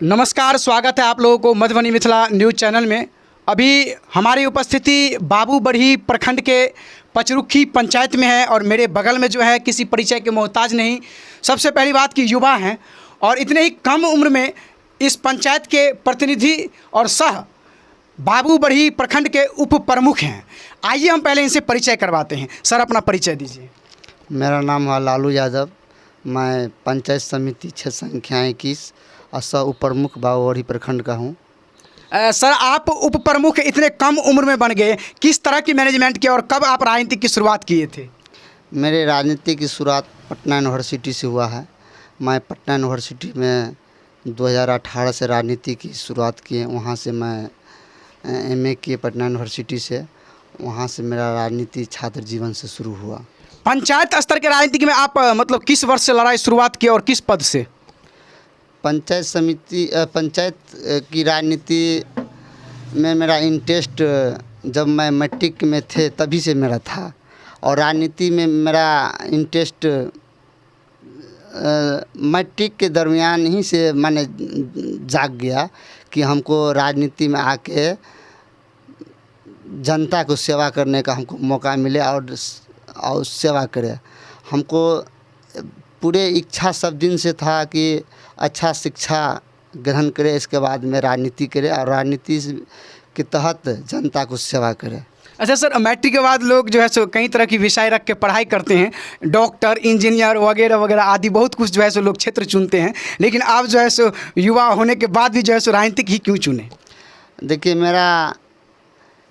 नमस्कार, स्वागत है आप लोगों को मधुबनी मिथिला न्यूज़ चैनल में। अभी हमारी उपस्थिति बाबूबढ़ी प्रखंड के पचरुखी पंचायत में है और मेरे बगल में जो है किसी परिचय के मोहताज नहीं, सबसे पहली बात कि युवा हैं और इतने ही कम उम्र में इस पंचायत के प्रतिनिधि और सह बाबूबढ़ी प्रखंड के उप प्रमुख हैं। आइए हम पहले इनसे परिचय करवाते हैं। सर, अपना परिचय दीजिए। मेरा नाम है लालू यादव। मैं पंचायत समिति क्षेत्र संख्या 21 और सह उप प्रमुख बाबूबढ़ी प्रखंड का हूँ। सर, आप उप प्रमुख इतने कम उम्र में बन गए, किस तरह की मैनेजमेंट किया और कब आप राजनीति की शुरुआत किए थे? मेरे राजनीति की शुरुआत पटना यूनिवर्सिटी से हुआ है। मैं पटना यूनिवर्सिटी में 2018 से राजनीति की शुरुआत किए। वहाँ से मैं एमए किए पटना यूनिवर्सिटी से। वहाँ से मेरा राजनीति छात्र जीवन से शुरू हुआ। पंचायत स्तर के राजनीति में आप मतलब किस वर्ष से लड़ाई शुरुआत की और किस पद से? पंचायत की राजनीति में मेरा इंटरेस्ट जब मैं मैट्रिक में थे तभी से मेरा था और राजनीति में मेरा इंटरेस्ट मैट्रिक के दरमियान ही से मैंने जाग गया कि हमको राजनीति में आके जनता को सेवा करने का हमको मौका मिले और सेवा करे। हमको पूरे इच्छा सब दिन से था कि अच्छा शिक्षा ग्रहण करे, इसके बाद में राजनीति करे और राजनीति के तहत जनता को सेवा करे। अच्छा सर, मैट्रिक के बाद लोग जो है सो कई तरह की विषय रख के पढ़ाई करते हैं, डॉक्टर, इंजीनियर वगैरह वगैरह आदि बहुत कुछ जो है सो लोग क्षेत्र चुनते हैं, लेकिन आप जो है सो युवा होने के बाद भी जो है सो राजनीतिक ही क्यों चुने? देखिए, मेरा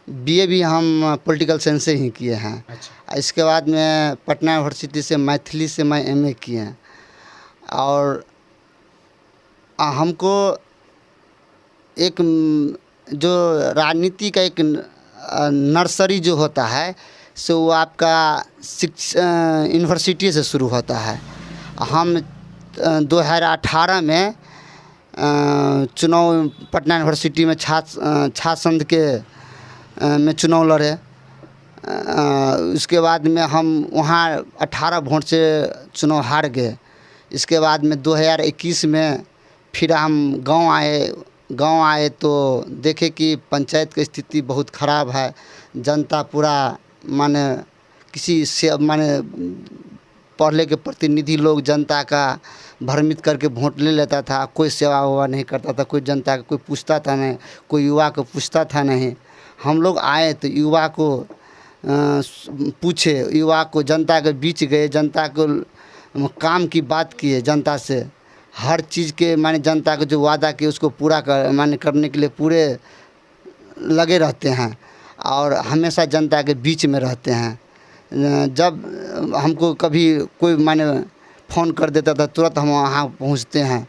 बीए भी हम पॉलिटिकल साइंस से ही किए हैं। अच्छा। इसके बाद में पटना यूनिवर्सिटी से मैथिली से मैं एमए किए हैं और हमको एक जो राजनीति का एक नर्सरी जो होता है सो वो आपका यूनिवर्सिटी से शुरू होता है। हम 2018 में चुनाव पटना यूनिवर्सिटी में छात्र संघ के में चुनाव लड़े। उसके बाद में हम वहाँ 18 वोट से चुनाव हार गए। इसके बाद में 2021 में फिर हम गांव आए तो देखे कि पंचायत की स्थिति बहुत ख़राब है। जनता पूरा माने किसी से माने पढ़ने के प्रतिनिधि लोग जनता का भ्रमित करके वोट ले लेता था। कोई सेवा हुआ नहीं करता था, कोई जनता का कोई पूछता था नहीं, कोई युवा को पूछता था नहीं। हम लोग आए तो युवा को पूछे, युवा को जनता के बीच गए, जनता को काम की बात किए, जनता से हर चीज़ के माने जनता को जो वादा किए उसको पूरा करने के लिए पूरे लगे रहते हैं और हमेशा जनता के बीच में रहते हैं। जब हमको कभी कोई माने फ़ोन कर देता था तुरंत हम वहाँ पहुँचते हैं।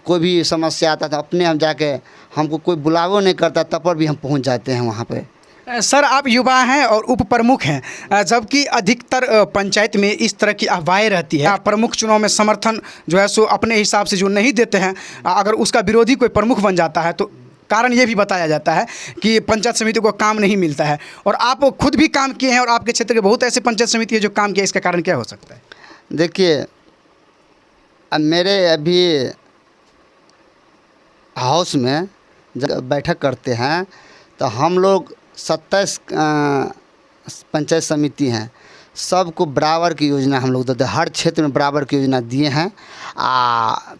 कोई भी समस्या आता था अपने हम जाके, हमको कोई बुलावो नहीं करता तब पर भी हम पहुँच जाते हैं वहाँ पे। सर, आप युवा हैं और उप प्रमुख हैं, जबकि अधिकतर पंचायत में इस तरह की अफवाहें रहती है। प्रमुख चुनाव में समर्थन जो है सो अपने हिसाब से जो नहीं देते हैं, अगर उसका विरोधी कोई प्रमुख बन जाता है तो कारण ये भी बताया जाता है कि पंचायत समिति को काम नहीं मिलता है। और आप खुद भी काम किए हैं और आपके क्षेत्र के बहुत ऐसे पंचायत समिति है जो काम किए, इसका कारण क्या हो सकता है? देखिए, अब मेरे अभी हाउस में जब बैठक करते हैं तो हम लोग 27 पंचायत समिति हैं, सबको बराबर की योजना हम लोग देते हैं। हर क्षेत्र में बराबर की योजना दिए हैं।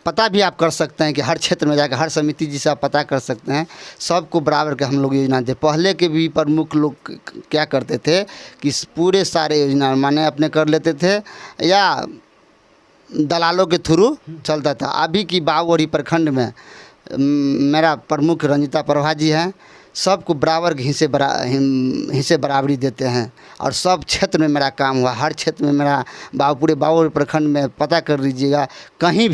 पता भी आप कर सकते हैं कि हर क्षेत्र में जाकर हर समिति जिसे आप पता कर सकते हैं, सबको बराबर के हम लोग योजना दे। पहले के भी प्रमुख लोग क्या करते थे कि पूरे सारे योजना माने अपने कर लेते थे या दलालों के थ्रू चलता था। अभी की बाबूबढ़ी प्रखंड में मेरा प्रमुख रंजिता प्रभा जी हैं, सबको बराबर हिस्से बराबरी देते हैं और सब क्षेत्र में मेरा काम हुआ। हर क्षेत्र में मेरा पूरे बाबूबढ़ी प्रखंड में पता कर लीजिएगा, कहीं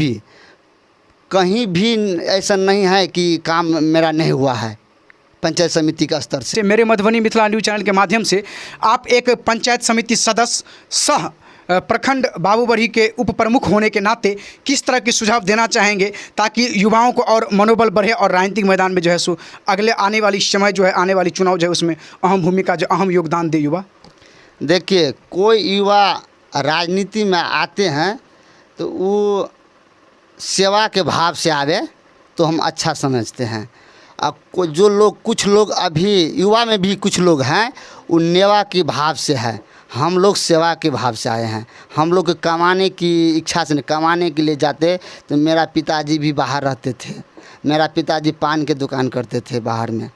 भी ऐसा नहीं है कि काम मेरा नहीं हुआ है पंचायत समिति का स्तर से। मेरे मधुबनी मिथिला न्यूज़ चैनल के माध्यम से आप एक पंचायत समिति सदस्य सह प्रखंड बाबूबढ़ी के उप प्रमुख होने के नाते किस तरह के सुझाव देना चाहेंगे ताकि युवाओं को और मनोबल बढ़े और राजनीतिक मैदान में जो है सो अगले आने वाली समय जो है, आने वाली चुनाव जो है उसमें अहम भूमिका, जो अहम योगदान दे युवा? देखिए, कोई युवा राजनीति में आते हैं तो वो सेवा के भाव से आवे, तो हम अच्छा समझते हैं। अब जो लोग, कुछ लोग अभी युवा में भी कुछ लोग हैं वो नेवा की भाव से है, हम लोग सेवा के भाव से आए हैं। हम लोग कमाने की इच्छा से नहीं, कमाने के लिए जाते तो मेरा पिताजी भी बाहर रहते थे, मेरा पिताजी पान के दुकान करते थे बाहर में,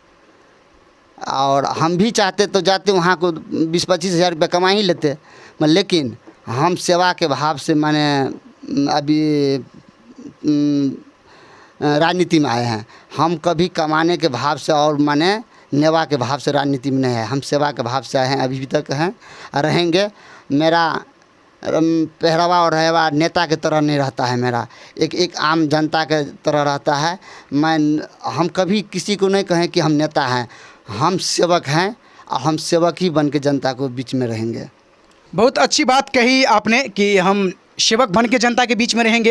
और हम भी चाहते तो जाते वहाँ को 20-25 हज़ार रुपये कमा ही लेते, लेकिन हम सेवा के भाव से माने अभी राजनीति में आए हैं। हम कभी कमाने के भाव से और माने नेवा के भाव से राजनीति में नहीं है, हम सेवा के भाव से आए हैं, अभी तक हैं, रहेंगे। मेरा पहरावा और रहवा नेता के तरह नहीं रहता है, मेरा एक आम जनता के तरह रहता है। हम कभी किसी को नहीं कहें कि हम नेता हैं, हम सेवक हैं और हम सेवक ही बन के जनता को बीच में रहेंगे। बहुत अच्छी बात कही आपने कि हम सेवक बन के जनता के बीच में रहेंगे।